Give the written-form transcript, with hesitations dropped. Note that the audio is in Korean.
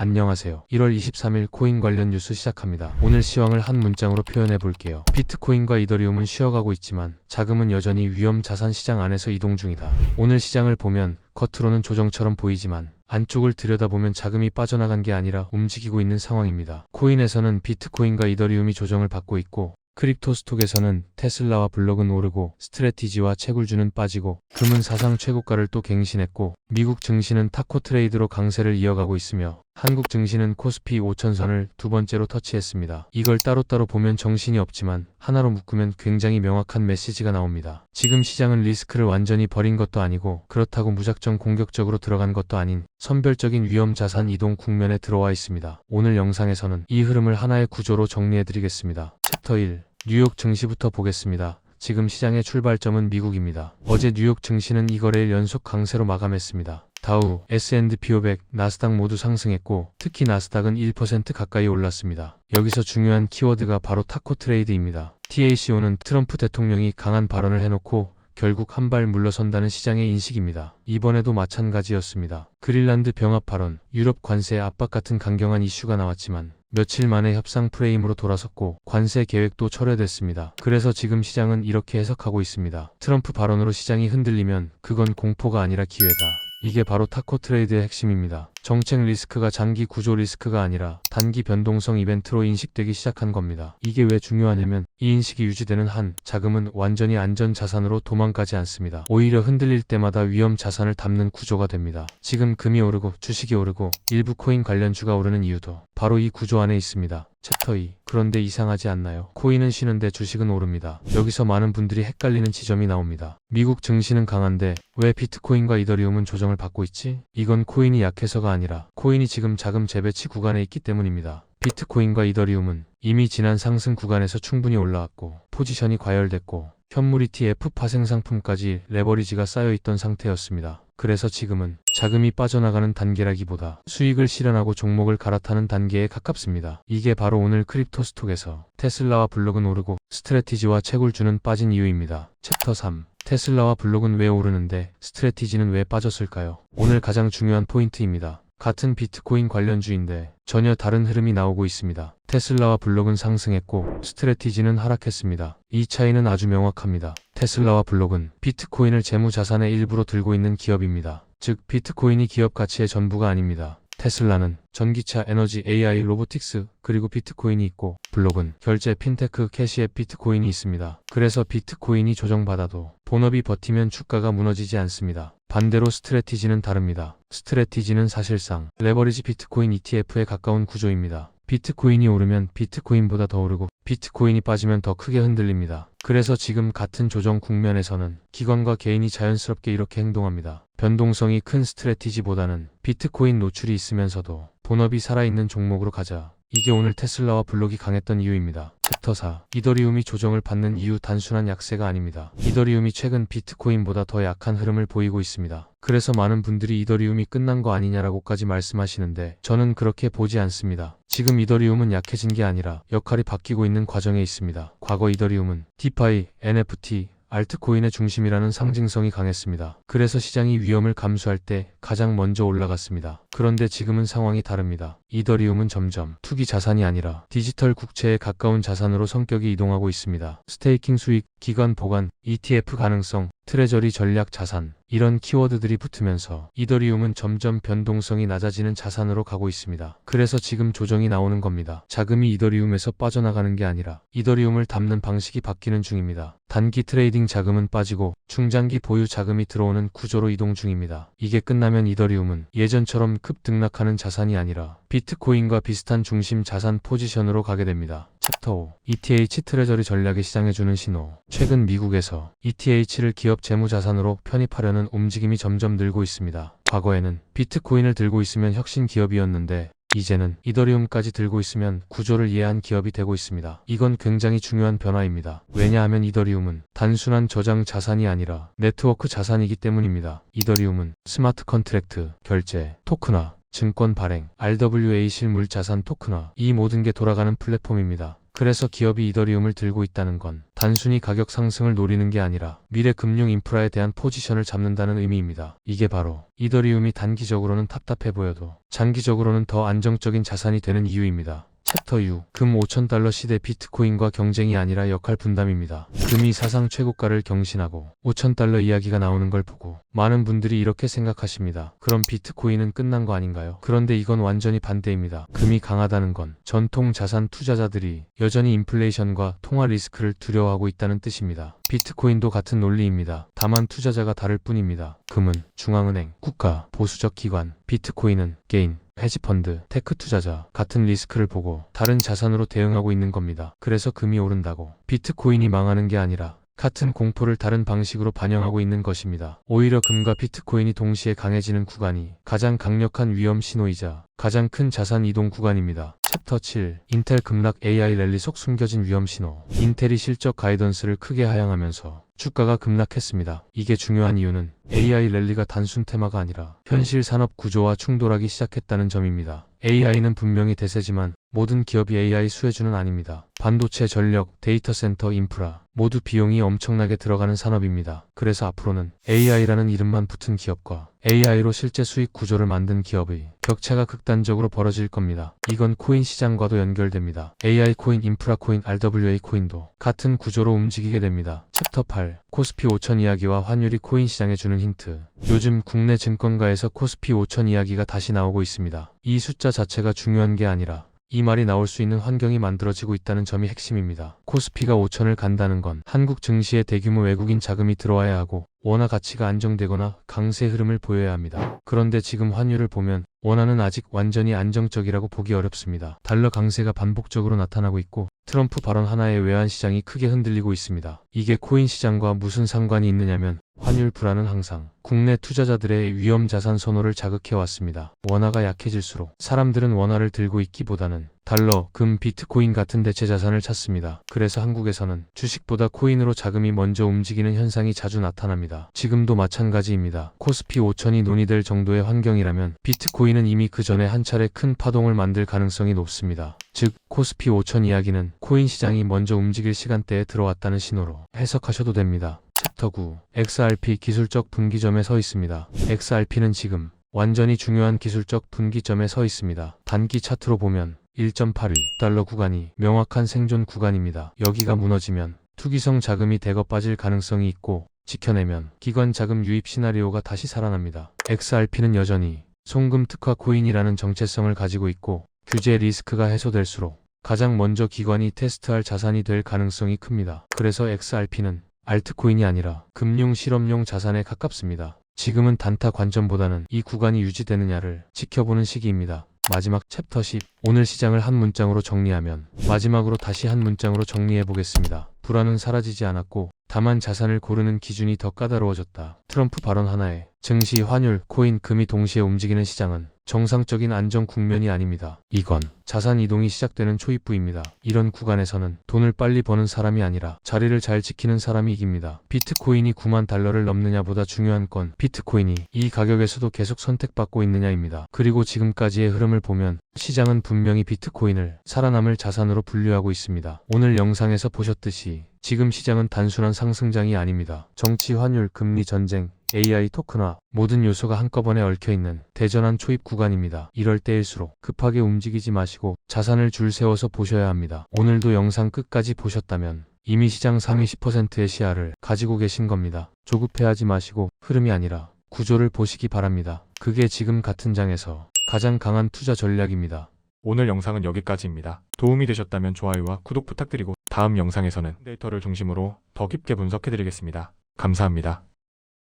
안녕하세요. 1월 23일 코인 관련 뉴스 시작합니다. 오늘 시황을 한 문장으로 표현해 볼게요. 비트코인과 이더리움은 쉬어가고 있지만 자금은 여전히 위험 자산 시장 안에서 이동 중이다. 오늘 시장을 보면 겉으로는 조정처럼 보이지만 안쪽을 들여다보면 자금이 빠져나간 게 아니라 움직이고 있는 상황입니다. 코인에서는 비트코인과 이더리움이 조정을 받고 있고 크립토 스톡에서는 테슬라와 블록은 오르고 스트래티지와 채굴주는 빠지고 금은 사상 최고가를 또 갱신했고 미국 증시는 타코 트레이드로 강세를 이어가고 있으며 한국 증시는 코스피 5000선을 두 번째로 터치했습니다. 이걸 따로따로 보면 정신이 없지만 하나로 묶으면 굉장히 명확한 메시지가 나옵니다. 지금 시장은 리스크를 완전히 버린 것도 아니고 그렇다고 무작정 공격적으로 들어간 것도 아닌 선별적인 위험 자산 이동 국면에 들어와 있습니다. 오늘 영상에서는 이 흐름을 하나의 구조로 정리해드리겠습니다. 챕터 1. 뉴욕 증시부터 보겠습니다. 지금 시장의 출발점은 미국입니다. 어제 뉴욕 증시는 이 거래일 연속 강세로 마감했습니다. 다우, S&P 500, 나스닥 모두 상승했고 특히 나스닥은 1% 가까이 올랐습니다. 여기서 중요한 키워드가 바로 타코 트레이드입니다. TACO는 트럼프 대통령이 강한 발언을 해놓고 결국 한 발 물러선다는 시장의 인식입니다. 이번에도 마찬가지였습니다. 그린란드 병합 발언, 유럽 관세 압박 같은 강경한 이슈가 나왔지만 며칠 만에 협상 프레임으로 돌아섰고 관세 계획도 철회됐습니다. 그래서 지금 시장은 이렇게 해석하고 있습니다. 트럼프 발언으로 시장이 흔들리면 그건 공포가 아니라 기회다. 이게 바로 타코 트레이드의 핵심입니다. 정책 리스크가 장기 구조 리스크가 아니라 단기 변동성 이벤트로 인식되기 시작한 겁니다. 이게 왜 중요하냐면 이 인식이 유지되는 한 자금은 완전히 안전 자산으로 도망가지 않습니다. 오히려 흔들릴 때마다 위험 자산을 담는 구조가 됩니다. 지금 금이 오르고 주식이 오르고 일부 코인 관련주가 오르는 이유도 바로 이 구조 안에 있습니다. 챕터 2. 그런데 이상하지 않나요? 코인은 쉬는데 주식은 오릅니다. 여기서 많은 분들이 헷갈리는 지점이 나옵니다. 미국 증시는 강한데 왜 비트코인과 이더리움은 조정을 받고 있지? 이건 코인이 약해서가 아니라 코인이 지금 자금 재배치 구간에 있기 때문입니다. 비트코인과 이더리움은 이미 지난 상승 구간에서 충분히 올라왔고 포지션이 과열됐고 현물 ETF 파생 상품까지 레버리지가 쌓여있던 상태였습니다. 그래서 지금은 자금이 빠져나가는 단계라기보다 수익을 실현하고 종목을 갈아타는 단계에 가깝습니다. 이게 바로 오늘 크립토 스톡에서 테슬라와 블록은 오르고 스트래티지와 채굴주는 빠진 이유입니다. 챕터 3. 테슬라와 블록은 왜 오르는데 스트래티지는 왜 빠졌을까요? 오늘 가장 중요한 포인트입니다. 같은 비트코인 관련주인데 전혀 다른 흐름이 나오고 있습니다. 테슬라와 블록은 상승했고 스트래티지는 하락했습니다. 이 차이는 아주 명확합니다. 테슬라와 블록은 비트코인을 재무자산의 일부로 들고 있는 기업입니다. 즉 비트코인이 기업 가치의 전부가 아닙니다. 테슬라는 전기차, 에너지, AI, 로보틱스, 그리고 비트코인이 있고 블록은 결제, 핀테크, 캐시앱, 비트코인이 있습니다. 그래서 비트코인이 조정받아도 본업이 버티면 주가가 무너지지 않습니다. 반대로 스트래티지는 다릅니다. 스트래티지는 사실상 레버리지 비트코인 ETF에 가까운 구조입니다. 비트코인이 오르면 비트코인보다 더 오르고 비트코인이 빠지면 더 크게 흔들립니다. 그래서 지금 같은 조정 국면에서는 기관과 개인이 자연스럽게 이렇게 행동합니다. 변동성이 큰 스트래티지보다는 비트코인 노출이 있으면서도 본업이 살아있는 종목으로 가자. 이게 오늘 테슬라와 블록이 강했던 이유입니다. 챕터 4. 이더리움이 조정을 받는 이유 단순한 약세가 아닙니다. 이더리움이 최근 비트코인보다 더 약한 흐름을 보이고 있습니다. 그래서 많은 분들이 이더리움이 끝난 거 아니냐라고까지 말씀하시는데 저는 그렇게 보지 않습니다. 지금 이더리움은 약해진 게 아니라 역할이 바뀌고 있는 과정에 있습니다. 과거 이더리움은 디파이, NFT, 알트코인의 중심이라는 상징성이 강했습니다. 그래서 시장이 위험을 감수할 때 가장 먼저 올라갔습니다. 그런데 지금은 상황이 다릅니다. 이더리움은 점점 투기 자산이 아니라 디지털 국채에 가까운 자산으로 성격이 이동하고 있습니다. 스테이킹 수익, 기관 보관, ETF 가능성, 트레저리 전략 자산 이런 키워드들이 붙으면서 이더리움은 점점 변동성이 낮아지는 자산으로 가고 있습니다. 그래서 지금 조정이 나오는 겁니다. 자금이 이더리움에서 빠져나가는 게 아니라 이더리움을 담는 방식이 바뀌는 중입니다. 단기 트레이딩 자금은 빠지고 중장기 보유 자금이 들어오는 구조로 이동 중입니다. 이게 끝나면 이더리움은 예전처럼 급등락하는 자산이 아니라 비트코인과 비슷한 중심 자산 포지션으로 가게 됩니다. 챕터 5. ETH 트레저리 전략의 시장에 주는 신호. 최근 미국에서 ETH를 기업 재무자산으로 편입하려는 움직임이 점점 늘고 있습니다. 과거에는 비트코인을 들고 있으면 혁신 기업이었는데 이제는 이더리움까지 들고 있으면 구조를 이해한 기업이 되고 있습니다. 이건 굉장히 중요한 변화입니다. 왜냐하면 이더리움은 단순한 저장 자산이 아니라 네트워크 자산이기 때문입니다. 이더리움은 스마트 컨트랙트, 결제, 토큰화, 증권 발행, RWA 실물 자산 토큰화 이 모든 게 돌아가는 플랫폼입니다. 그래서 기업이 이더리움을 들고 있다는 건 단순히 가격 상승을 노리는 게 아니라 미래 금융 인프라에 대한 포지션을 잡는다는 의미입니다. 이게 바로 이더리움이 단기적으로는 답답해 보여도 장기적으로는 더 안정적인 자산이 되는 이유입니다. 챕터 6. 금 5,000달러 시대 비트코인과 경쟁이 아니라 역할 분담입니다. 금이 사상 최고가를 경신하고 5,000달러 이야기가 나오는 걸 보고 많은 분들이 이렇게 생각하십니다. 그럼 비트코인은 끝난 거 아닌가요? 그런데 이건 완전히 반대입니다. 금이 강하다는 건 전통 자산 투자자들이 여전히 인플레이션과 통화 리스크를 두려워하고 있다는 뜻입니다. 비트코인도 같은 논리입니다. 다만 투자자가 다를 뿐입니다. 금은 중앙은행, 국가, 보수적 기관, 비트코인은 개인, 헤지펀드, 테크 투자자 같은 리스크를 보고 다른 자산으로 대응하고 있는 겁니다. 그래서 금이 오른다고 비트코인이 망하는 게 아니라 같은 공포를 다른 방식으로 반영하고 있는 것입니다. 오히려 금과 비트코인이 동시에 강해지는 구간이 가장 강력한 위험 신호이자 가장 큰 자산 이동 구간입니다. 챕터 7. 인텔 급락 AI 랠리 속 숨겨진 위험 신호. 인텔이 실적 가이던스를 크게 하향하면서 주가가 급락했습니다. 이게 중요한 이유는 AI 랠리가 단순 테마가 아니라 현실 산업 구조와 충돌하기 시작했다는 점입니다. AI는 분명히 대세지만 모든 기업이 AI 수혜주는 아닙니다. 반도체, 전력, 데이터 센터, 인프라 모두 비용이 엄청나게 들어가는 산업입니다. 그래서 앞으로는 AI라는 이름만 붙은 기업과 AI로 실제 수익 구조를 만든 기업의 격차가 극단적으로 벌어질 겁니다. 이건 코인 시장과도 연결됩니다. AI 코인, 인프라 코인, RWA 코인도 같은 구조로 움직이게 됩니다. 챕터 8. 코스피 5천 이야기와 환율이 코인 시장에 주는 힌트. 요즘 국내 증권가에서 코스피 5천 이야기가 다시 나오고 있습니다. 이 숫자 자체가 중요한 게 아니라 이 말이 나올 수 있는 환경이 만들어지고 있다는 점이 핵심입니다. 코스피가 5천을 간다는 건 한국 증시에 대규모 외국인 자금이 들어와야 하고 원화 가치가 안정되거나 강세 흐름을 보여야 합니다. 그런데 지금 환율을 보면 원화는 아직 완전히 안정적이라고 보기 어렵습니다. 달러 강세가 반복적으로 나타나고 있고 트럼프 발언 하나에 외환 시장이 크게 흔들리고 있습니다. 이게 코인 시장과 무슨 상관이 있느냐면 환율 불안은 항상 국내 투자자들의 위험 자산 선호를 자극해 왔습니다. 원화가 약해질수록 사람들은 원화를 들고 있기보다는 달러, 금, 비트코인 같은 대체 자산을 찾습니다. 그래서 한국에서는 주식보다 코인으로 자금이 먼저 움직이는 현상이 자주 나타납니다. 지금도 마찬가지입니다. 코스피 5천이 논의될 정도의 환경이라면 비트코인은 이미 그 전에 한 차례 큰 파동을 만들 가능성이 높습니다. 즉, 코스피 5천 이야기는 코인 시장이 먼저 움직일 시간대에 들어왔다는 신호로 해석하셔도 됩니다. 챕터 9. XRP 기술적 분기점에 서 있습니다. XRP는 지금 완전히 중요한 기술적 분기점에 서 있습니다. 단기 차트로 보면 1.81달러 구간이 명확한 생존 구간입니다. 여기가 무너지면 투기성 자금이 대거 빠질 가능성이 있고 지켜내면 기관 자금 유입 시나리오가 다시 살아납니다. XRP는 여전히 송금 특화 코인이라는 정체성을 가지고 있고 규제 리스크가 해소될수록 가장 먼저 기관이 테스트할 자산이 될 가능성이 큽니다. 그래서 XRP는 알트코인이 아니라 금융 실험용 자산에 가깝습니다. 지금은 단타 관점보다는 이 구간이 유지되느냐를 지켜보는 시기입니다. 마지막 챕터 10. 오늘 시장을 한 문장으로 정리하면 마지막으로 다시 한 문장으로 정리해 보겠습니다. 불안은 사라지지 않았고 다만 자산을 고르는 기준이 더 까다로워졌다. 트럼프 발언 하나에 증시, 환율, 코인, 금이 동시에 움직이는 시장은 정상적인 안정 국면이 아닙니다. 이건 자산 이동이 시작되는 초입부입니다. 이런 구간에서는 돈을 빨리 버는 사람이 아니라 자리를 잘 지키는 사람이 이깁니다. 비트코인이 9만 달러를 넘느냐보다 중요한 건 비트코인이 이 가격에서도 계속 선택받고 있느냐입니다. 그리고 지금까지의 흐름을 보면 시장은 분명히 비트코인을 살아남을 자산으로 분류하고 있습니다. 오늘 영상에서 보셨듯이 지금 시장은 단순한 상승장이 아닙니다. 정치, 환율, 금리, 전쟁, AI 토큰화 모든 요소가 한꺼번에 얽혀있는 대전환 초입 구간입니다. 이럴 때일수록 급하게 움직이지 마시고 자산을 줄 세워서 보셔야 합니다. 오늘도 영상 끝까지 보셨다면 이미 시장 상위 10%의 시야를 가지고 계신 겁니다. 조급해하지 마시고 흐름이 아니라 구조를 보시기 바랍니다. 그게 지금 같은 장에서 가장 강한 투자 전략입니다. 오늘 영상은 여기까지입니다. 도움이 되셨다면 좋아요와 구독 부탁드리고 다음 영상에서는 데이터를 중심으로 더 깊게 분석해드리겠습니다. 감사합니다.